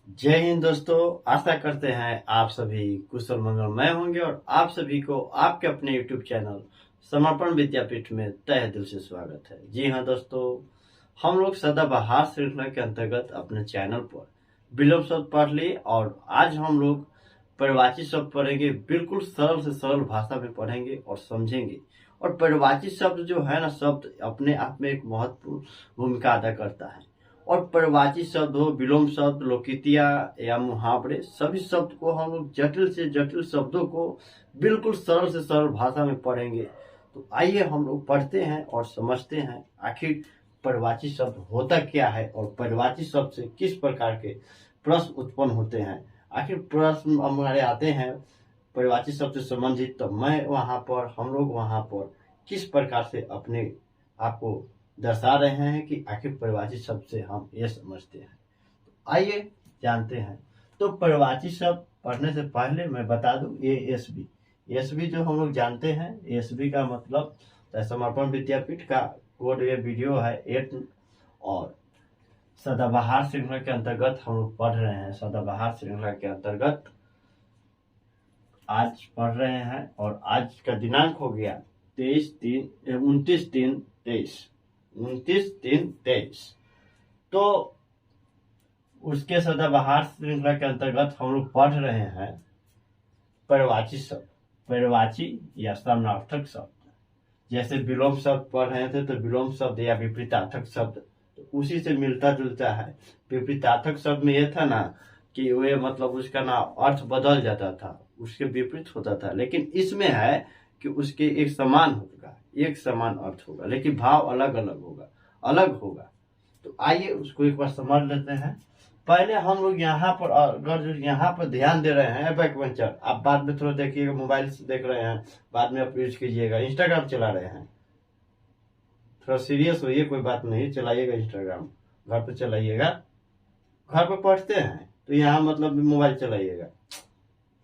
जय हिंद दोस्तों। आशा करते हैं आप सभी कुशल मंगलमय होंगे और आप सभी को आपके अपने यूट्यूब चैनल समर्पण विद्यापीठ में तहे दिल से स्वागत है। जी हाँ दोस्तों, हम लोग सदाबहार श्रृंखला के अंतर्गत अपने चैनल पर विलोम शब्द पढ़ लिए और आज हम लोग परिवाची शब्द पढ़ेंगे। बिल्कुल सरल से सरल भाषा में पढ़ेंगे और समझेंगे। और परिवाची शब्द जो है ना, शब्द अपने आप में एक महत्वपूर्ण भूमिका अदा करता है। और परिवाची शब्द हो, विलोम शब्द, लोकितिया या मुहावरे, सभी शब्द को हम लोग जटिल से जटिल शब्दों को बिल्कुल सरल से सरल भाषा में पढ़ेंगे। तो आइए हम लोग पढ़ते हैं और समझते हैं आखिर परिवाची शब्द होता क्या है और परिवाची शब्द से किस प्रकार के प्रश्न उत्पन्न होते हैं। आखिर प्रश्न हमारे आते हैं परिवाची शब्द से संबंधित, तो मैं वहां पर, हम लोग वहां पर किस प्रकार से अपने आपको दर्शा रहे हैं कि आखिर परिवाची शब्द से हम ये समझते हैं। तो आइए जानते हैं। तो परिवाची शब्द पढ़ने से पहले मैं बता दूं, ये एसबी जो हम लोग जानते हैं, एसबी का मतलब समर्पण विद्यापीठ का कोड, ये वीडियो है 8 और सदाबहार श्रृंखला के अंतर्गत हम लोग पढ़ रहे हैं। सदाबहार श्रृंखला के अंतर्गत आज पढ़ रहे हैं और आज का दिनांक हो गया 29/3/23। तो उसके सदाबहार श्रृंखला के अंतर्गत हम लोग पढ़ रहे हैं परिवाची शब्द, परिवाची या समानार्थक शब्द। जैसे विलोम शब्द पढ़ रहे थे तो विलोम शब्द या विपरीतार्थक शब्द, तो उसी से मिलता जुलता है। विपरीतार्थक शब्द में यह था ना कि वे मतलब उसका ना अर्थ बदल जाता था, उसके विपरीत होता था। लेकिन इसमें है कि उसके एक समान होगा, एक समान अर्थ होगा, लेकिन भाव अलग अलग होगा। तो आइए उसको एक बार समझ लेते हैं। पहले हम लोग यहाँ पर, अगर जो यहाँ पर ध्यान दे रहे हैं बैक वेंचर, आप बाद में थोड़ा देखिएगा, मोबाइल से देख रहे हैं बाद में आप यूज कीजिएगा, इंस्टाग्राम चला रहे हैं, थोड़ा सीरियस होइए, कोई बात नहीं, चलाइएगा इंस्टाग्राम, घर पे चलाइएगा। घर पे पढ़ते हैं तो यहाँ मतलब मोबाइल चलाइएगा,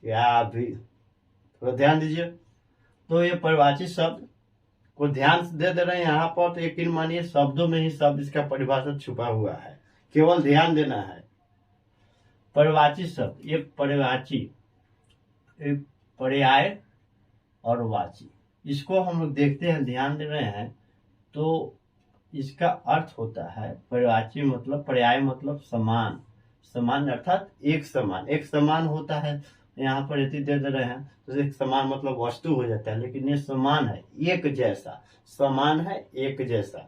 या भी थोड़ा ध्यान दीजिए। तो ये परिवाची शब्द को ध्यान से दे रहे हैं यहाँ पर, तो यकीन मानिए शब्दों में ही शब्द इसका परिभाषा छुपा हुआ है, केवल ध्यान देना है। परिवाची शब्द, ये परिवाची, पर्याय और वाची, इसको हम लोग देखते हैं, ध्यान दे रहे हैं। तो इसका अर्थ होता है, परिवाची मतलब, पर्याय मतलब समान, समान अर्थात एक समान, एक समान होता है। यहाँ पर यदि दे रहे हैं तो एक समान मतलब वस्तु हो जाता है, लेकिन ये समान है, एक जैसा, समान है एक जैसा।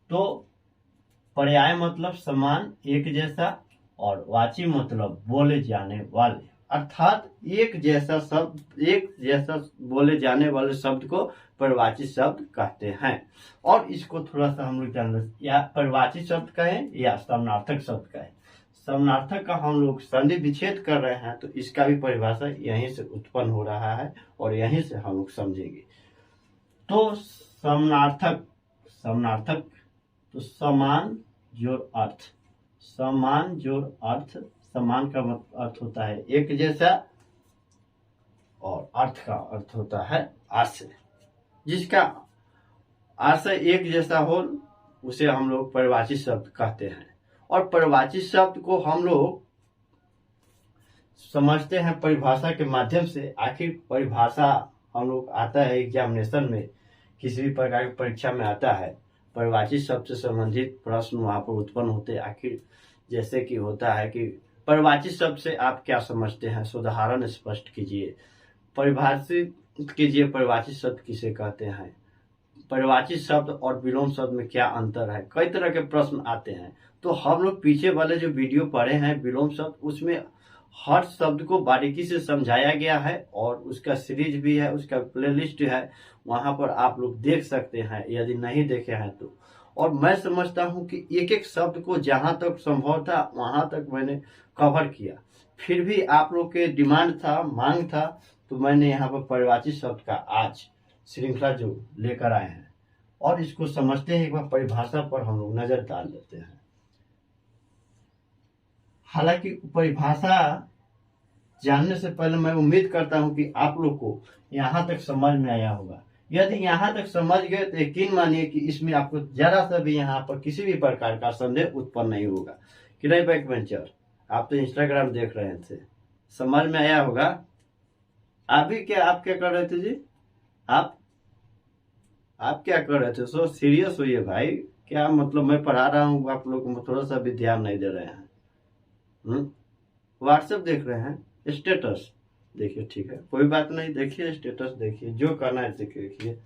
तो पर्याय मतलब समान, एक जैसा, और वाची मतलब बोले जाने वाले, अर्थात एक जैसा शब्द, एक जैसा बोले जाने वाले शब्द को परिवाची शब्द कहते हैं। और इसको थोड़ा सा हम लोग जान लें, या परिवाची शब्द कहें या समानार्थक शब्द कहें। समानार्थक का हम लोग संधि विच्छेद कर रहे हैं, तो इसका भी परिभाषा यहीं से उत्पन्न हो रहा है और यहीं से हम लोग समझेंगे। तो समानार्थक, समानार्थक तो समान जोड़ अर्थ, समान जोड़ अर्थ, समान का अर्थ होता है एक जैसा और अर्थ का अर्थ होता है आशय। जिसका आशय एक जैसा हो उसे हम लोग परिवाची शब्द कहते हैं। और परिवाची शब्द को हम लोग समझते हैं परिभाषा के माध्यम से। आखिर परिभाषा हम लोग आता है एग्जामिनेशन में, किसी भी प्रकार की परीक्षा में आता है, परिवाची शब्द से संबंधित प्रश्न वहां पर उत्पन्न होते हैं। आखिर जैसे कि होता है कि परिवाची शब्द से आप क्या समझते हैं, उदाहरण स्पष्ट कीजिए, परिभाषित कीजिए परिवाची शब्द किसे कहते हैं, परिवाची शब्द और विलोम शब्द में क्या अंतर है। कई तरह के प्रश्न आते हैं। तो हम लोग पीछे वाले जो वीडियो पढ़े हैं विलोम शब्द, उसमें हर शब्द को बारीकी से समझाया गया है और उसका सीरीज भी है, उसका प्लेलिस्ट है, वहां पर आप लोग देख सकते हैं यदि नहीं देखे हैं तो। और मैं समझता हूं कि एक एक शब्द को जहां तक संभव था वहां तक मैंने कवर किया। फिर भी आप लोग के डिमांड था, मांग था, तो मैंने यहाँ पर परिवाची शब्द का आज श्रृंखला जो लेकर आए हैं और इसको समझते हैं। एक बार परिभाषा पर हम लोग नजर डाल लेते हैं। हालांकि परिभाषा जानने से पहले मैं उम्मीद करता हूं कि आप लोग को यहां तक समझ में आया होगा। यदि यहां तक समझ गए तो यकीन मानिए कि इसमें आपको जरा सा भी यहाँ पर किसी भी प्रकार का संदेह उत्पन्न नहीं होगा कि नहीं बैक वेंचर। आप तो इंस्टाग्राम देख रहे थे, समझ में आया होगा। आप क्या कर रहे थे जी? आप आप क्या कर रहे थे? सो सीरियस होइए भाई। क्या मतलब, मैं पढ़ा रहा हूँ, आप लोग थोड़ा सा भी ध्यान नहीं दे रहे हैं। व्हाट्सएप देख रहे हैं, स्टेटस देखिए, ठीक है कोई बात नहीं, देखिए स्टेटस देखिए, जो करना है देखिए।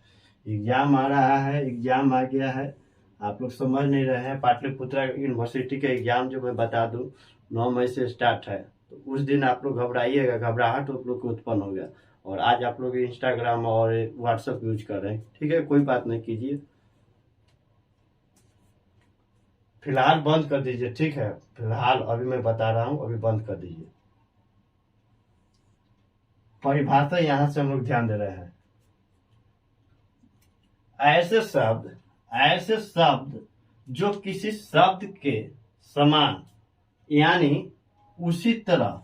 एग्जाम आ रहा है, एग्जाम आ गया है, आप लोग समझ नहीं रहे हैं। पाटलिपुत्रा यूनिवर्सिटी का एग्जाम जो मैं बता दूं 9 मई से स्टार्ट है, तो उस दिन आप लोग घबराइएगा, घबराहट आप लोग को उत्पन्न होगा। और आज आप लोग इंस्टाग्राम और व्हाट्सएप यूज कर रहे हैं, ठीक है कोई बात नहीं, कीजिए फिलहाल बंद कर दीजिए, ठीक है फिलहाल अभी मैं बता रहा हूँ, अभी बंद कर दीजिए। परिभाषा यहां से हम लोग ध्यान दे रहे हैं। ऐसे शब्द जो किसी शब्द के समान यानी उसी तरह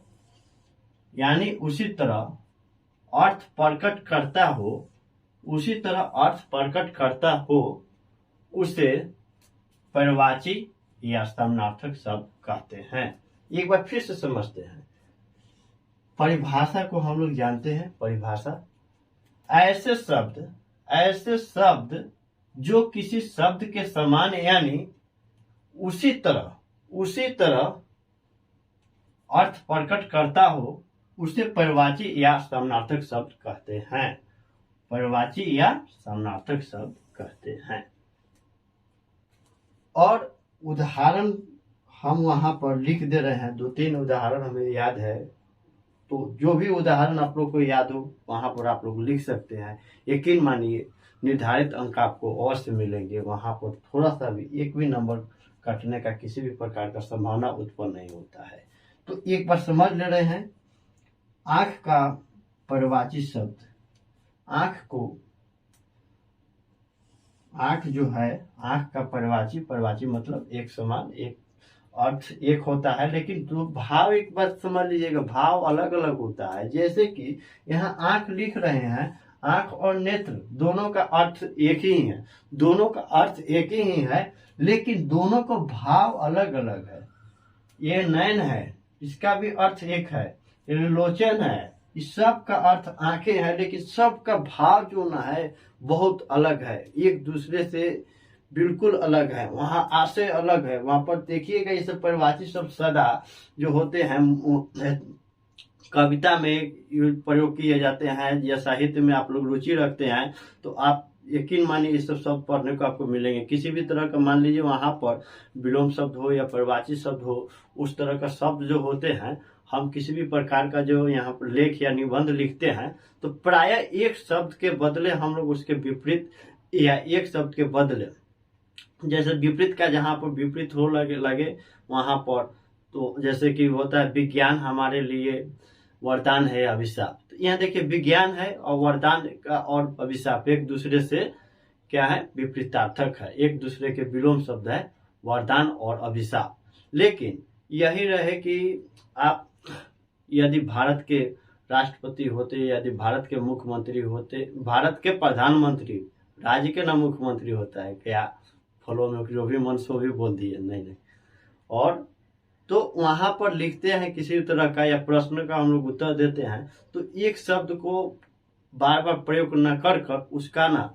अर्थ प्रकट करता हो, उसे पर्यायवाची या समानार्थक शब्द कहते हैं। एक बार फिर से समझते हैं, परिभाषा को हम लोग जानते हैं। परिभाषा ऐसे शब्द जो किसी शब्द के समान यानी उसी तरह अर्थ प्रकट करता हो, उसे पर्यायवाची या समानार्थक शब्द कहते हैं। पर्यायवाची या समानार्थक शब्द कहते हैं। और उदाहरण हम वहां पर लिख दे रहे हैं, 2-3 उदाहरण हमें याद है, तो जो भी उदाहरण आप लोग को याद हो वहां पर आप लोग लिख सकते हैं। यकीन मानिए निर्धारित अंक आपको अवश्य मिलेंगे, वहां पर थोड़ा सा भी एक भी नंबर कटने का किसी भी प्रकार का संभावना उत्पन्न नहीं होता है। तो एक बार समझ ले रहे हैं, आंख का पर्यायवाची शब्द, आंख जो है, आंख का पर्यायवाची मतलब एक समान, एक अर्थ एक होता है, लेकिन तो भाव एक बात समझ लीजिएगा, भाव अलग अलग होता है। जैसे कि यहाँ आंख लिख रहे हैं, आंख और नेत्र दोनों का अर्थ एक ही है, लेकिन दोनों का भाव अलग अलग है। ये नयन है, इसका भी अर्थ एक है। ये लोचन है, इस सब का अर्थ आंखें हैं, लेकिन सबका भाव जो ना है बहुत अलग है, एक दूसरे से बिल्कुल अलग है। वहां आशय अलग है, वहां पर देखिएगा ये सब पर्यायवाची शब्द सदा जो होते हैं कविता में प्रयोग किए जाते हैं, या साहित्य में आप लोग रुचि रखते हैं, तो आप यकीन मानिए ये सब शब्द पढ़ने को आपको मिलेंगे। किसी भी तरह का मान लीजिए वहां पर विलोम शब्द हो या पर्यायवाची शब्द हो, उस तरह का शब्द जो होते हैं, हम किसी भी प्रकार का जो यहाँ पर लेख या निबंध लिखते हैं, तो प्राय एक शब्द के बदले हम लोग उसके विपरीत, या एक शब्द के बदले जैसे विपरीत का जहां पर विपरीत हो लगे वहां पर, तो जैसे कि होता है विज्ञान हमारे लिए वरदान है अभिशाप। तो यहाँ देखिए विज्ञान है और वरदान का और अभिशाप एक दूसरे से क्या है, विपरीतार्थक है, एक दूसरे के विलोम शब्द है वरदान और अभिशाप। लेकिन यही रहे कि आप यदि भारत के राष्ट्रपति होते, यदि भारत के मुख्यमंत्री होते, भारत के प्रधानमंत्री, राज्य के ना मुख्यमंत्री होता है क्या, फलों में जो भी मन सो भी बोल दिए, नहीं। और तो वहां पर लिखते हैं किसी तरह का या प्रश्न का हम लोग उत्तर देते हैं, तो एक शब्द को बार बार प्रयोग न कर उसका ना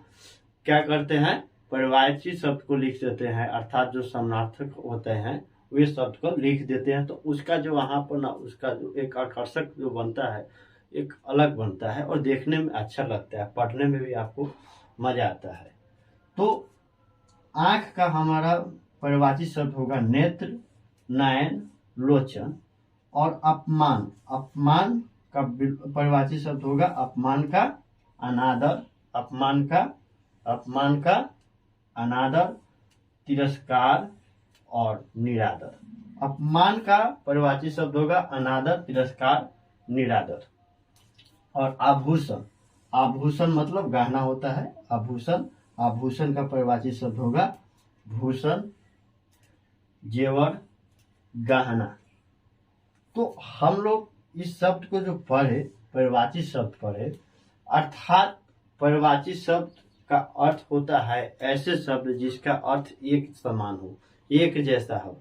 क्या करते हैं, पर्यायवाची शब्द को लिख देते हैं, अर्थात जो समानार्थक होते हैं वे शब्द को लिख देते हैं। तो उसका जो वहां पर ना उसका जो एक आकर्षक जो बनता है, एक अलग बनता है और देखने में अच्छा लगता है, पढ़ने में भी आपको मजा आता है। तो आंख का हमारा पर्यायवाची शब्द होगा नेत्र, नयन, लोचन। और अपमान का पर्यायवाची शब्द होगा अपमान का अनादर, अनादर, तिरस्कार और निरादर। अपमान का पर्यायवाची शब्द होगा अनादर, तिरस्कार, निरादर। और आभूषण मतलब गहना होता है, आभूषण का पर्यायवाची शब्द होगा भूषण, जेवर, गहना। तो हम लोग इस शब्द को जो पढ़े, पर्यायवाची शब्द पढ़े, अर्थात पर्यायवाची शब्द का अर्थ होता है ऐसे शब्द जिसका अर्थ एक समान हो, एक जैसा हो,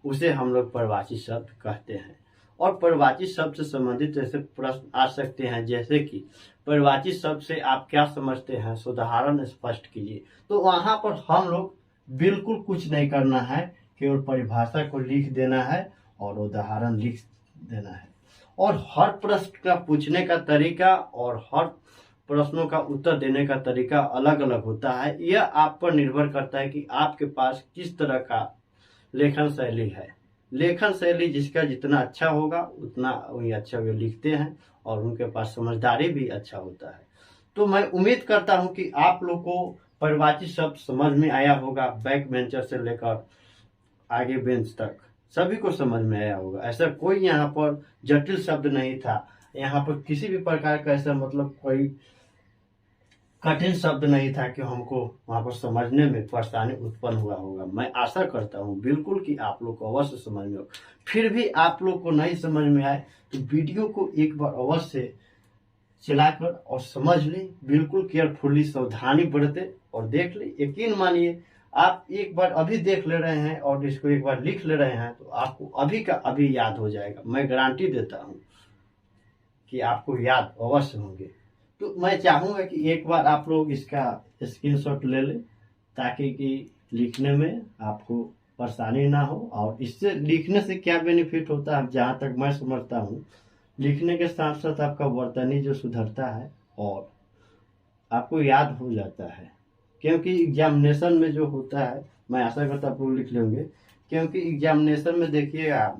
उसे हम लोग परिभाषित शब्द कहते हैं। और परिभाषित शब्द से संबंधित ऐसे प्रश्न आ सकते हैं जैसे कि परिभाषित शब्द से आप क्या समझते हैं, उदाहरण स्पष्ट कीजिए। तो वहां पर हम लोग बिल्कुल कुछ नहीं करना है, केवल परिभाषा को लिख देना है और उदाहरण लिख देना है। और हर प्रश्न का पूछने का तरीका और हर प्रश्नों का उत्तर देने का तरीका अलग अलग होता है। यह आप पर निर्भर करता है कि आपके पास किस तरह का लेखन शैली है। लेखन शैली जिसका जितना अच्छा होगा उतना वही अच्छा वे लिखते हैं और उनके पास समझदारी भी अच्छा होता है। तो मैं उम्मीद करता हूं कि आप लोग को परिभाषित शब्द समझ में आया होगा। बैक बेंचर से लेकर आगे बेंच तक सभी को समझ में आया होगा। ऐसा कोई यहाँ पर जटिल शब्द नहीं था। यहाँ पर किसी भी प्रकार का ऐसा मतलब कोई कठिन शब्द नहीं था कि हमको वहां पर समझने में परेशानी उत्पन्न हुआ होगा। मैं आशा करता हूं बिल्कुल कि आप लोग को अवश्य समझ में हो। फिर भी आप लोग को नहीं समझ में आए तो वीडियो को एक बार अवश्य चलाकर और समझ ले, बिल्कुल केयरफुली सावधानी बरते और देख ले। यकीन मानिए आप एक बार अभी देख ले रहे हैं और इसको एक बार लिख ले रहे हैं तो आपको अभी का अभी याद हो जाएगा। मैं गारंटी देता हूं कि आपको याद अवश्य होंगे। तो मैं चाहूंगा कि एक बार आप लोग इसका स्क्रीनशॉट ले लें ताकि कि लिखने में आपको परेशानी ना हो। और इससे लिखने से क्या बेनिफिट होता है, जहां तक मैं समझता हूँ, लिखने के साथ साथ आपका वर्तनी जो सुधरता है और आपको याद हो जाता है। क्योंकि एग्जामिनेशन में जो होता है, मैं आशा करता आप लोग लिख लेंगे, क्योंकि एग्जामिनेशन में देखिएगा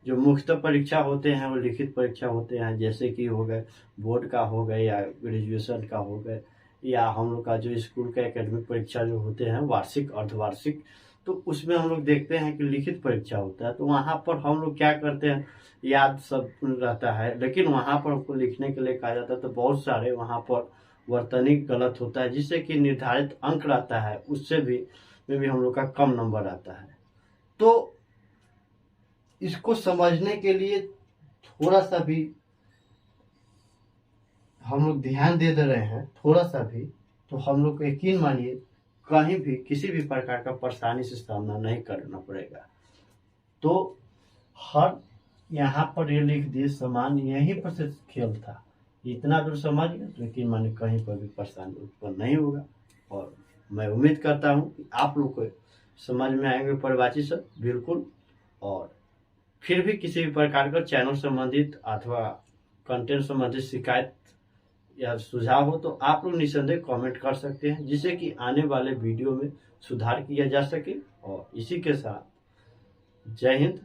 जो मुख्य परीक्षा होते हैं वो लिखित परीक्षा होते हैं। जैसे कि हो गए बोर्ड का हो गए या ग्रेजुएशन का हो गए या हम लोग का जो स्कूल का एकेडमिक परीक्षा जो होते हैं वार्षिक अर्धवार्षिक, तो उसमें हम लोग देखते हैं कि लिखित परीक्षा होता है। तो वहां पर हम लोग क्या करते हैं, याद सब रहता है, लेकिन वहां पर हमको लिखने के लिए कहा जाता है तो बहुत सारे वहां पर वर्तनी गलत होता है जिससे कि निर्धारित अंक रहता है उससे भी में भी हम लोग का कम नंबर आता है। तो इसको समझने के लिए थोड़ा सा भी हम लोग ध्यान दे रहे हैं, थोड़ा सा भी, तो हम लोग को यकीन मानिए कहीं भी किसी भी प्रकार का परेशानी से सामना नहीं करना पड़ेगा। तो हर यहाँ पर ये लिख दिए समान, यहीं पर से खेल था, इतना दूर समझ गए तो यकीन मानिए कहीं पर भी परेशानी उत्पन्न नहीं होगा। और मैं उम्मीद करता हूँ कि आप लोग को समझ में आएंगे परिभाषित शब्द बिल्कुल। और फिर भी किसी भी प्रकार का चैनल संबंधित अथवा कंटेंट संबंधित शिकायत या सुझाव हो तो आप लोग निसंदेह कमेंट कर सकते हैं, जिससे कि आने वाले वीडियो में सुधार किया जा सके। और इसी के साथ जय हिंद,